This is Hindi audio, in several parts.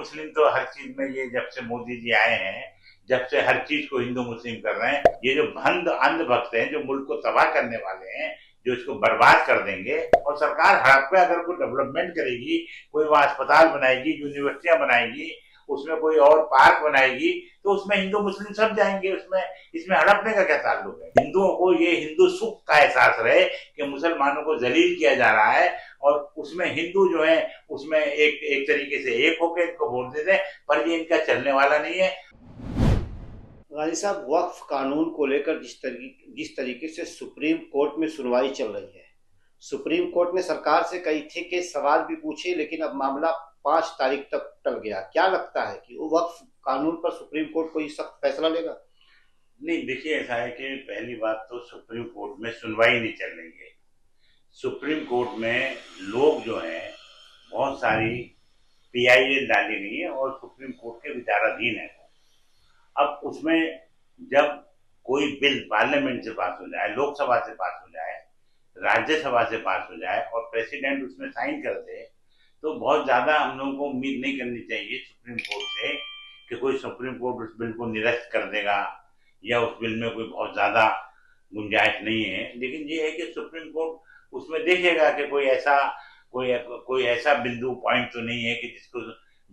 मुस्लिम तो हर चीज में, ये जब से मोदी जी आए हैं, जब से हर चीज को हिंदू मुस्लिम कर रहे हैं। ये जो अंधभक्त हैं, जो मुल्क को तबाह करने वाले हैं, जो इसको बर्बाद कर देंगे। और सरकार हड़प पे अगर कोई डेवलपमेंट करेगी, कोई वहां अस्पताल बनाएगी, यूनिवर्सिटियां बनाएगी, उसमें कोई और पार्क बनाएगी, तो उसमें हिंदू मुस्लिम सब जाएंगे। उसमें इसमें हड़पने का क्या ताल्लुक है? हिंदुओं को ये हिंदू सुख का एहसास रहे कि मुसलमानों को जलील किया जा रहा है, और उसमें हिंदू जो है उसमें एक तरीके से एक होकर इनको वोट दे दें, पर ये इनका चलने वाला नहीं है। गाजी साहब, वक्फ कानून को लेकर जिस तरीके से सुप्रीम कोर्ट में सुनवाई चल रही है, सुप्रीम कोर्ट ने सरकार से कई थे कि सवाल भी पूछे, लेकिन अब मामला 5 तारीख तक टल गया। क्या लगता है कि वो वक्फ कानून पर सुप्रीम कोर्ट कोई सख्त फैसला लेगा? नहीं, देखिए, ऐसा है कि पहली बात तो सुप्रीम कोर्ट में सुनवाई नहीं चल रही है। सुप्रीम कोर्ट में लोग जो हैं, बहुत सारी पीआईएल डाली गई है और सुप्रीम कोर्ट के विचाराधीन है। अब उसमें जब कोई बिल पार्लियामेंट से पास हो जाए, लोकसभा से पास हो जाए, राज्यसभा से पास हो जाए और प्रेसिडेंट उसमें साइन कर दे, तो बहुत ज्यादा हम लोगों को उम्मीद नहीं करनी चाहिए सुप्रीम कोर्ट से कि कोई सुप्रीम कोर्ट उस बिल को निरस्त कर देगा, या उस बिल में कोई बहुत ज्यादा गुंजाइश नहीं है। लेकिन ये है कि सुप्रीम कोर्ट उसमें देखेगा कि कोई ऐसा बिंदु पॉइंट तो नहीं है कि जिसको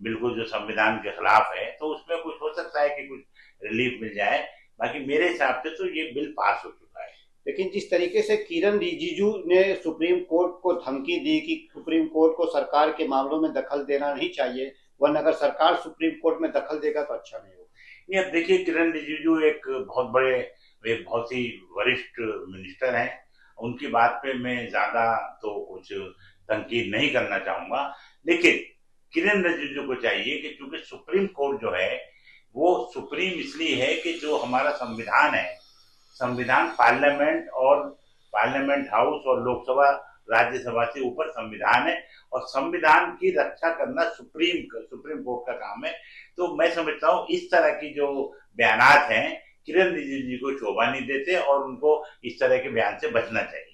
बिल्कुल जो संविधान के खिलाफ है, तो उसमें कुछ हो सकता है कि कुछ रिलीफ मिल जाए। बाकी मेरे हिसाब से तो ये बिल पास हो चुका है। लेकिन जिस तरीके से किरण रिजिजू ने सुप्रीम कोर्ट को धमकी दी कि सुप्रीम कोर्ट को सरकार के मामलों में दखल देना नहीं चाहिए, वरना अगर सरकार सुप्रीम कोर्ट में दखल देगा तो अच्छा नहीं होगा। ये अब देखिए, किरण रिजिजू एक बहुत ही वरिष्ठ मिनिस्टर हैं। उनकी बात पे मैं ज्यादा तो कुछ तनकीद नहीं करना चाहूंगा, लेकिन किरण रिजिजू को चाहिए कि चूंकि सुप्रीम कोर्ट जो है वो सुप्रीम इसलिए है कि जो हमारा संविधान है, संविधान पार्लियामेंट हाउस और लोकसभा राज्यसभा से ऊपर संविधान है, और संविधान की रक्षा करना सुप्रीम कोर्ट का काम है। तो मैं समझता हूँ इस तरह की जो बयानात हैं, किरण रिजिजू जी को शोभा नहीं देते और उनको इस तरह के बयान से बचना चाहिए।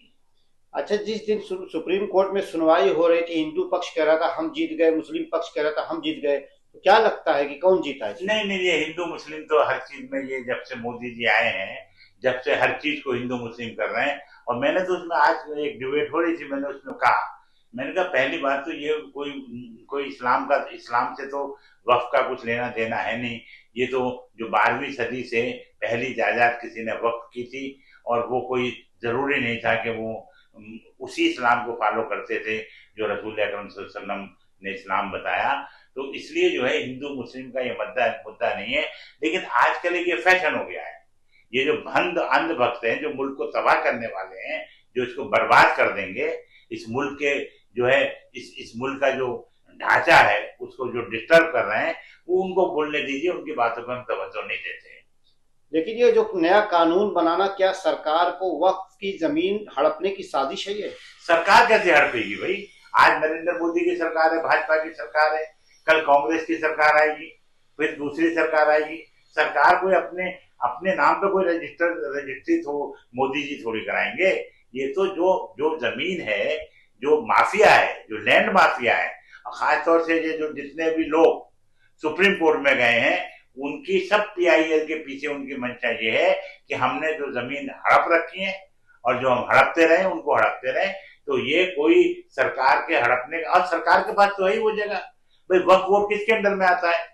अच्छा, जिस दिन सुप्रीम कोर्ट में सुनवाई हो रही थी, हिंदू पक्ष कह रहा था हम जीत गए, मुस्लिम पक्ष कह रहा था हम जीत गए, तो क्या लगता है कि कौन जीता है? नहीं नहीं, ये हिंदू मुस्लिम तो हर चीज में, ये जब से मोदी जी आए हैं, जब से हर चीज को हिंदू मुस्लिम कर रहे हैं। और मैंने तो उसमें आज एक डिबेट हो रही थी, मैंने कहा पहली बात तो ये कोई इस्लाम से तो वक्फ का कुछ लेना देना है नहीं। ये तो जो 12वीं सदी से पहली जायदाद किसी ने वक्फ की थी, और वो कोई जरूरी नहीं था कि वो उसी इस्लाम को फॉलो करते थे जो रसूल अकरम सल्लल्लाहु अलैहि वसल्लम ने इस्लाम बताया। तो इसलिए जो है हिंदू मुस्लिम का ये मुद्दा नहीं है। लेकिन आजकल ये फैशन हो गया है। ये जो अंधभक्त हैं, जो मुल्क को तबाह करने वाले हैं, जो इसको बर्बाद कर देंगे, इस मुल्क के जो है इस मुल्क का जो ढांचा है उसको जो डिस्टर्ब कर रहे हैं, वो उनको बोलने दीजिए, उनकी बातों पर हम तवज्जो नहीं देते। लेकिन ये जो नया कानून बनाना, क्या सरकार को वक्फ की जमीन हड़पने की साजिश है ये? सरकार कैसे हड़पेगी भाई? आज नरेंद्र मोदी की सरकार है, भाजपा की सरकार है, कल कांग्रेस की सरकार आएगी, फिर दूसरी सरकार आएगी। सरकार कोई अपने नाम पे कोई रजिस्ट्री तो मोदी जी थोड़ी कराएंगे। ये तो जो जमीन है, जो माफिया है, जो लैंड माफिया है, खासतौर से ये जो जितने भी लोग सुप्रीम कोर्ट में गए हैं, उनकी सब पीआईएल के पीछे उनकी मंशा ये है कि हमने जो जमीन हड़प रखी है और जो हम हड़पते रहे उनको हड़पते रहे। तो ये कोई सरकार के हड़पने का, और सरकार के पास तो है ही वो जगह। भाई वक्फ बोर्ड किसके अंडर में आता है?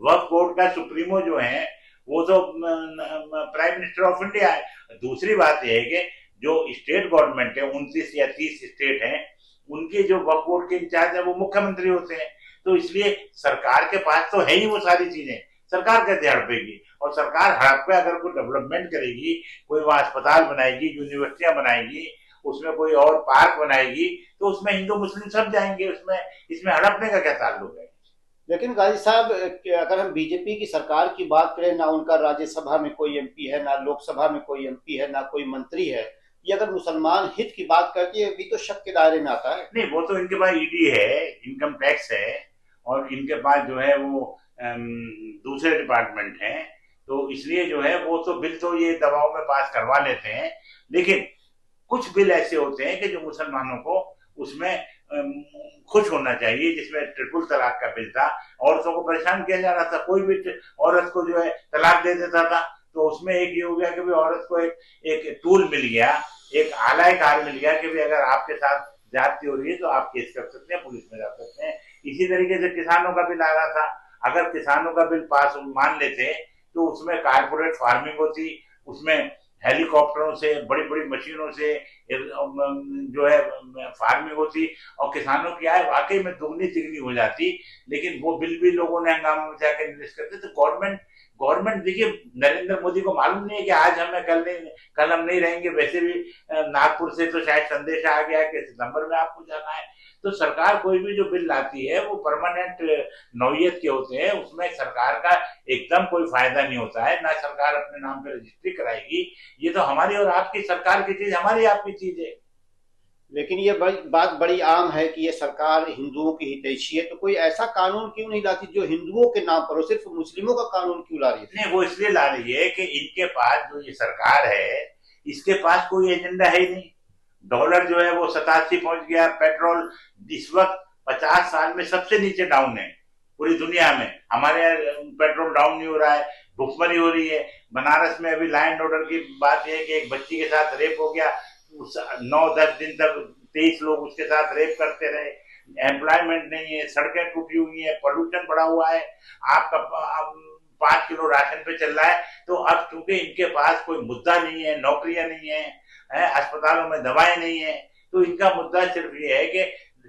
वक्फ बोर्ड का सुप्रीमो जो है वो तो प्राइम मिनिस्टर ऑफ इंडिया है। दूसरी बात यह है कि जो स्टेट गवर्नमेंट है, 29 या 30 स्टेट हैं, उनके जो वक्फ बोर्ड के इंचार्ज है वो मुख्यमंत्री होते हैं। तो इसलिए सरकार के पास तो है ही वो सारी चीजें। सरकार कैसे हड़पेगी? और सरकार हड़प पे अगर कोई डेवलपमेंट करेगी, कोई वहां अस्पताल बनाएगी, यूनिवर्सिटियां बनाएगी, उसमें कोई और पार्क बनाएगी, तो उसमें हिंदू मुस्लिम सब जाएंगे। इसमें हड़पने का क्या ताल्लुक है? लेकिन गाजी साहब, अगर हम बीजेपी की सरकार की बात करें, ना उनका राज्यसभा में कोई एमपी है, ना लोकसभा में कोई एमपी है, ना कोई मंत्री है, ये अगर मुसलमान हित की बात करती है, भी तो शक के दायरे में आता है। नहीं, वो तो इनके पास ईडी है, इनकम टैक्स है, और इनके पास जो है वो दूसरे डिपार्टमेंट हैं। तो इसलिए जो है वो तो बिल तो ये दबाव में पास करवा लेते हैं। लेकिन कुछ बिल ऐसे होते हैं कि जो मुसलमानों को उसमें खुश होना चाहिए, जिसमें ट्रिपल तलाक का बिल था। औरतों को परेशान किया जा रहा था, कोई भी औरत को जो है तलाक दे देता था, तो उसमें एक ये हो गया कि भाई औरत को एक टूल मिल गया, एक आला कार मिल गया कि भाई अगर आपके साथ ज्यादती हो रही है तो आप केस कर सकते हैं, पुलिस में जा सकते हैं। इसी तरीके से किसानों का बिल आ रहा था, अगर किसानों का बिल पास मान लेते तो उसमें कारपोरेट फार्मिंग होती, उसमें हेलीकॉप्टरों से, बड़ी बड़ी मशीनों से जो है फार्मिंग होती, और किसानों की आय वाकई में दुगनी तिगनी हो जाती। लेकिन वो बिल भी लोगों ने हंगामा मचा के निरस्त करते। तो गवर्नमेंट देखिए, नरेंद्र मोदी को मालूम नहीं है कि आज हमें कल हम नहीं रहेंगे। वैसे भी नागपुर से तो शायद संदेश आ गया कि सितंबर में आपको जाना है। तो सरकार कोई भी जो बिल लाती है वो परमानेंट नौयत के होते हैं, उसमें सरकार का एकदम कोई फायदा नहीं होता है, ना सरकार अपने नाम पे रजिस्ट्री कराएगी। ये तो हमारी और आपकी सरकार की चीज, हमारी आपकी चीज है। लेकिन ये बात बड़ी आम है कि ये सरकार हिंदुओं की हितैषी है, तो कोई ऐसा कानून क्यों नहीं लाती जो हिंदुओं के नाम पर हो, सिर्फ मुस्लिमों का कानून क्यों ला रही है? नहीं, वो इसलिए ला रही है कि इनके पास जो ये सरकार है, इसके पास कोई एजेंडा है ही नहीं। डॉलर जो है वो 87 पहुंच गया, पेट्रोल इस वक्त 50 साल में सबसे नीचे डाउन है पूरी दुनिया में। हमारे यहाँ पेट्रोल डाउन नहीं हो रहा है, भुखमरी हो रही है। बनारस में अभी लॉ एंड ऑर्डर की बात है कि एक बच्ची के साथ रेप हो गया, 9-10 दिन तक 23 लोग उसके साथ रेप करते रहे। एम्प्लॉयमेंट नहीं है, सड़कें टूटी हुई है, पोल्यूशन बढ़ा हुआ है। आपका 5 किलो राशन पे चल रहा है। तो अब चूंकि इनके पास कोई मुद्दा नहीं है, नौकरियां नहीं है, अस्पतालों में दवाएं नहीं है, तो इनका मुद्दा सिर्फ ये है कि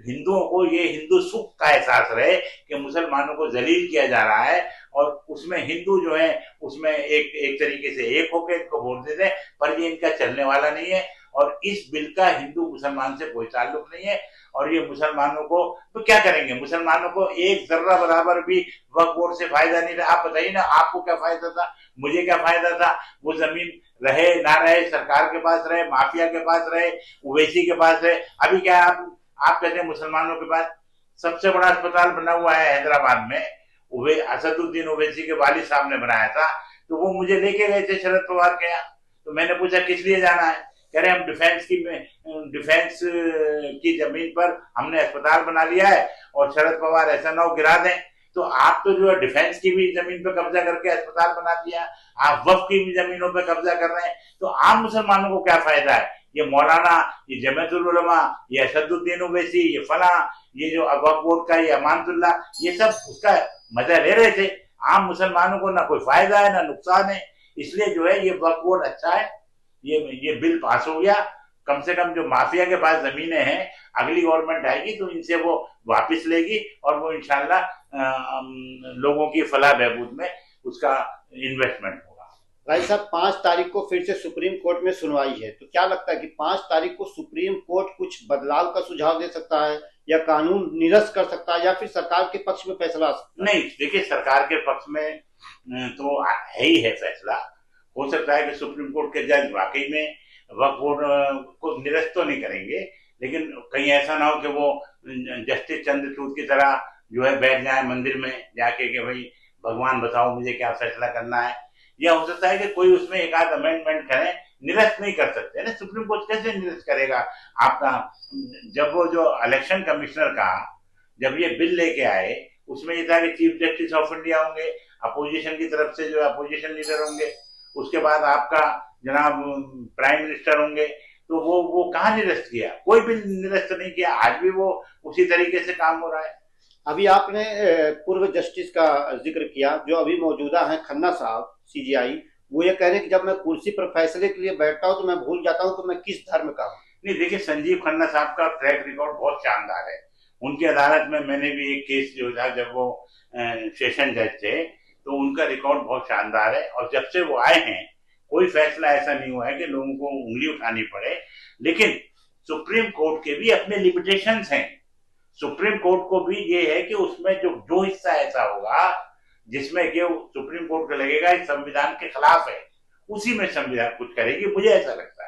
हिंदुओं को ये हिंदू सुख का एहसास रहे कि मुसलमानों को जलील किया जा रहा है, और उसमें हिंदू जो है उसमें एक तरीके से एक होकर इनको वोट दे दें। पर ये इनका चलने वाला नहीं है, और इस बिल का हिंदू मुसलमान से कोई ताल्लुक नहीं है। और ये मुसलमानों को तो क्या करेंगे, मुसलमानों को एक जर्रा बराबर भी वक्फ बोर्ड से फायदा नहीं रहा। आप बताइए ना, आपको क्या फायदा था, मुझे क्या फायदा था? वो जमीन रहे ना रहे, सरकार के पास रहे, माफिया के पास रहे, ओवैसी के पास रहे। अभी क्या आप कहते हैं मुसलमानों के पास सबसे बड़ा अस्पताल बना हुआ है हैदराबाद में, असदुद्दीन ओवैसी के वालिद साहब ने बनाया था। तो वो मुझे लेके गए थे शरद पवार के यहाँ, तो मैंने पूछा किस लिए जाना है? कह रहे हम डिफेंस की जमीन पर हमने अस्पताल बना लिया है, और शरद पवार ऐसा ना हो गिरा दें। तो आप तो जो है डिफेंस की भी जमीन पर कब्जा करके अस्पताल बना दिया, आप वक्फ की भी जमीनों पर कब्जा कर रहे हैं। तो आम मुसलमानों को क्या फायदा है? ये मौलाना, ये जमीयतुल उलमा, ये असदुद्दीन ओवैसी, ये फला, ये जो वक्फ बोर्ड का ये अमानतुल्लाह, ये सब उसका मजा ले रहे थे। आम मुसलमानों को ना कोई फायदा है ना नुकसान है। इसलिए जो है ये वक्फ बोर्ड अच्छा है, ये बिल पास हो गया। कम से कम जो माफिया के पास जमीनें हैं, अगली गवर्नमेंट आएगी तो इनसे वो वापस लेगी, और वो इंशाल्लाह लोगों की फलाह बहबूद में उसका इन्वेस्टमेंट होगा। भाई साहब, 5 तारीख को फिर से सुप्रीम कोर्ट में सुनवाई है, तो क्या लगता है कि 5 तारीख को सुप्रीम कोर्ट कुछ बदलाव का सुझाव दे सकता है, या कानून निरस्त कर सकता है, या फिर सरकार के पक्ष में फैसला आ सकता है? नहीं, देखिए, सरकार के पक्ष में तो है ही है फैसला। हो सकता है कि सुप्रीम कोर्ट के जज वाकई में वक्फ बोर्ड को निरस्त तो नहीं करेंगे, लेकिन कहीं ऐसा ना हो कि वो जस्टिस चंद्रचूड़ की तरह जो है बैठ जाए मंदिर में जाके कि भाई भगवान बताओ मुझे क्या फैसला करना है। या हो सकता है कि कोई उसमें एक आध अमेंडमेंट करें, निरस्त नहीं कर सकते ना। सुप्रीम कोर्ट कैसे निरस्त करेगा आपका? जब वो जो इलेक्शन कमिश्नर का जब ये बिल लेके आए, उसमें ये था कि चीफ जस्टिस ऑफ इंडिया होंगे, अपोजिशन की तरफ से जो अपोजिशन लीडर होंगे, उसके बाद आपका जनाब प्राइम मिनिस्टर होंगे। तो वो कहाँ निरस्त किया? कोई भी निरस्त नहीं किया। आज भी वो उसी तरीके से काम हो रहा है। अभी आपने पूर्व जस्टिस का जिक्र किया, जो अभी मौजूदा हैं खन्ना साहब सीजीआई, वो ये कह रहे हैं कि जब मैं कुर्सी पर फैसले के लिए बैठता हूं तो मैं भूल जाता हूं कि मैं किस धर्म का हूं। नहीं, देखिए, संजीव खन्ना साहब का ट्रैक रिकॉर्ड बहुत शानदार है। उनकी अदालत में मैंने भी एक केस जो था, जब वो सेशन जज थे, तो उनका रिकॉर्ड बहुत शानदार है। और जब से वो आए हैं कोई फैसला ऐसा नहीं हुआ है कि लोगों को उंगली उठानी पड़े। लेकिन सुप्रीम कोर्ट के भी अपने लिमिटेशंस हैं। सुप्रीम कोर्ट को भी ये है कि उसमें जो हिस्सा ऐसा होगा जिसमें कि सुप्रीम कोर्ट को लगेगा इस संविधान के खिलाफ है, उसी में संविधान कुछ करेगी, मुझे ऐसा लगता है।